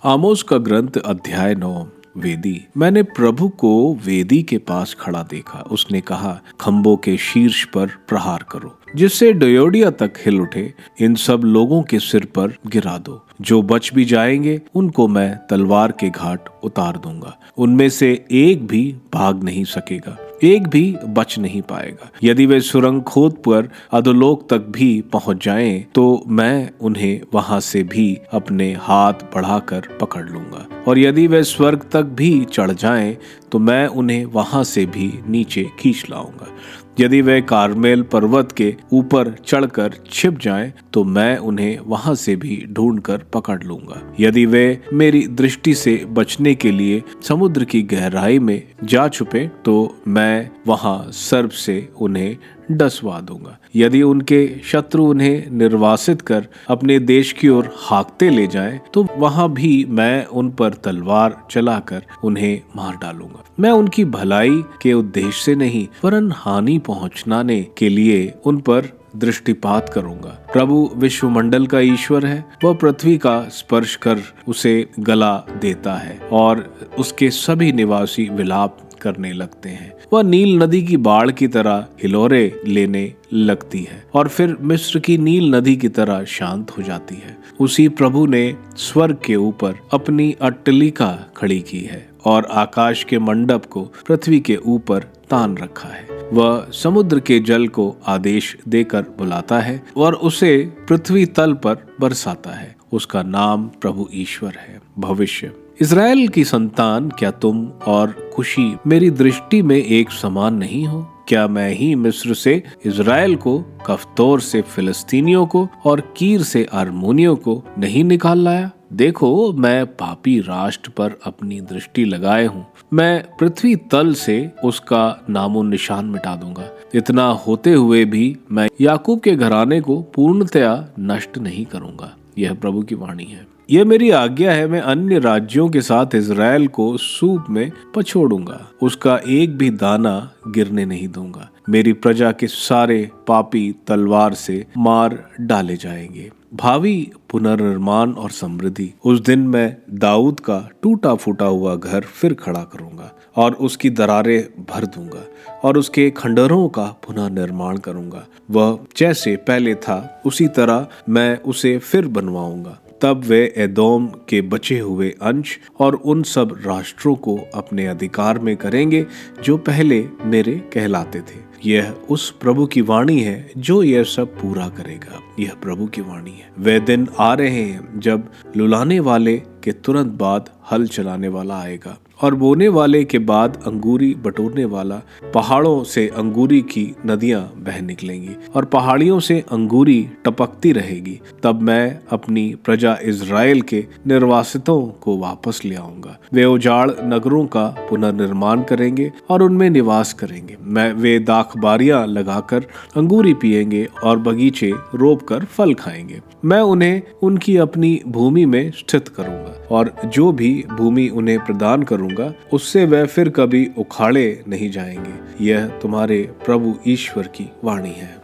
आमोस का ग्रंथ अध्याय 9। वेदी। मैंने प्रभु को वेदी के पास खड़ा देखा। उसने कहा, खंभों के शीर्ष पर प्रहार करो, जिससे डयोडिया तक हिल उठे। इन सब लोगों के सिर पर गिरा दो। जो बच भी जाएंगे उनको मैं तलवार के घाट उतार दूंगा। उनमें से एक भी भाग नहीं सकेगा, एक भी बच नहीं पाएगा। यदि वे सुरंग खोद पर अधोलोक तक भी पहुंच जाएं, तो मैं उन्हें वहां से भी अपने हाथ बढ़ाकर पकड़ लूंगा। और यदि वे स्वर्ग तक भी चढ़ जाएं, तो मैं उन्हें वहां से भी नीचे खींच लाऊंगा। यदि वे कारमेल पर्वत के ऊपर चढ़कर छिप जाएं, तो मैं उन्हें वहां से भी ढूंढकर पकड़ लूंगा। यदि वे मेरी दृष्टि से बचने के लिए समुद्र की गहराई में जा छुपे, तो मैं वहां सर्प से उन्हें डसवा दूंगा। यदि उनके शत्रु उन्हें निर्वासित कर अपने देश की ओर हाँकते ले जाएं, तो वहां भी मैं उन पर तलवार चलाकर उन्हें मार डालूंगा। मैं उनकी भलाई के उद्देश्य से नहीं, वरन हानि पहुंचाने के लिए उन पर दृष्टिपात करूंगा। प्रभु विश्वमंडल का ईश्वर है। वह पृथ्वी का स्पर्श कर उसे गला देता है और उसके सभी निवासी विलाप करने लगते हैं। वह नील नदी की बाढ़ की तरह हिलोरे लेने लगती है और फिर मिस्र की नील नदी की तरह शांत हो जाती है। उसी प्रभु ने स्वर्ग के ऊपर अपनी अट्टलिका खड़ी की है और आकाश के मंडप को पृथ्वी के ऊपर तान रखा है। वह समुद्र के जल को आदेश देकर बुलाता है और उसे पृथ्वी तल पर बरसाता है। उसका नाम प्रभु ईश्वर है। भविष्य। इज़राइल की संतान, क्या तुम और खुशी मेरी दृष्टि में एक समान नहीं हो? क्या मैं ही मिस्र से इज़राइल को, कफ्तोर से फिलिस्तीनियों को और कीर से अरमोनियों को नहीं निकाल लाया? देखो, मैं पापी राष्ट्र पर अपनी दृष्टि लगाए हूँ। मैं पृथ्वी तल से उसका नामो निशान मिटा दूंगा। इतना होते हुए भी मैं याकूब के घराने को पूर्णतया नष्ट नहीं करूंगा। यह प्रभु की वाणी है। यह मेरी आज्ञा है, मैं अन्य राज्यों के साथ इज़राइल को सूप में पछोड़ूंगा। उसका एक भी दाना गिरने नहीं दूंगा। मेरी प्रजा के सारे पापी तलवार से मार डाले जाएंगे। भावी पुनर्निर्माण और समृद्धि। उस दिन मैं दाऊद का टूटा फूटा हुआ घर फिर खड़ा करूंगा और उसकी दरारें भर दूंगा और उसके खंडरों का पुनः निर्माण करूंगा। वह जैसे पहले था उसी तरह मैं उसे फिर बनवाऊंगा। तब वे एदोम के बचे हुए अंश और उन सब राष्ट्रों को अपने अधिकार में करेंगे जो पहले मेरे कहलाते थे। यह उस प्रभु की वाणी है जो यह सब पूरा करेगा। यह प्रभु की वाणी है। वे दिन आ रहे हैं जब लुलाने वाले के तुरंत बाद हल चलाने वाला आएगा और बोने वाले के बाद अंगूरी बटोरने वाला। पहाड़ों से अंगूरी की नदियां बह निकलेंगी और पहाड़ियों से अंगूरी टपकती रहेगी। तब मैं अपनी प्रजा इज़राइल के निर्वासितों को वापस ले आऊंगा। वे उजाड़ नगरों का पुनर्निर्माण करेंगे और उनमें निवास करेंगे। वे दाखबारियां लगाकर अंगूरी पिएंगे और बगीचे रोप कर फल खाएंगे। मैं उन्हें उनकी अपनी भूमि में स्थित करूंगा और जो भी भूमि उन्हें प्रदान करूंगा उससे वे फिर कभी उखाड़े नहीं जाएंगे। यह तुम्हारे प्रभु ईश्वर की वाणी है।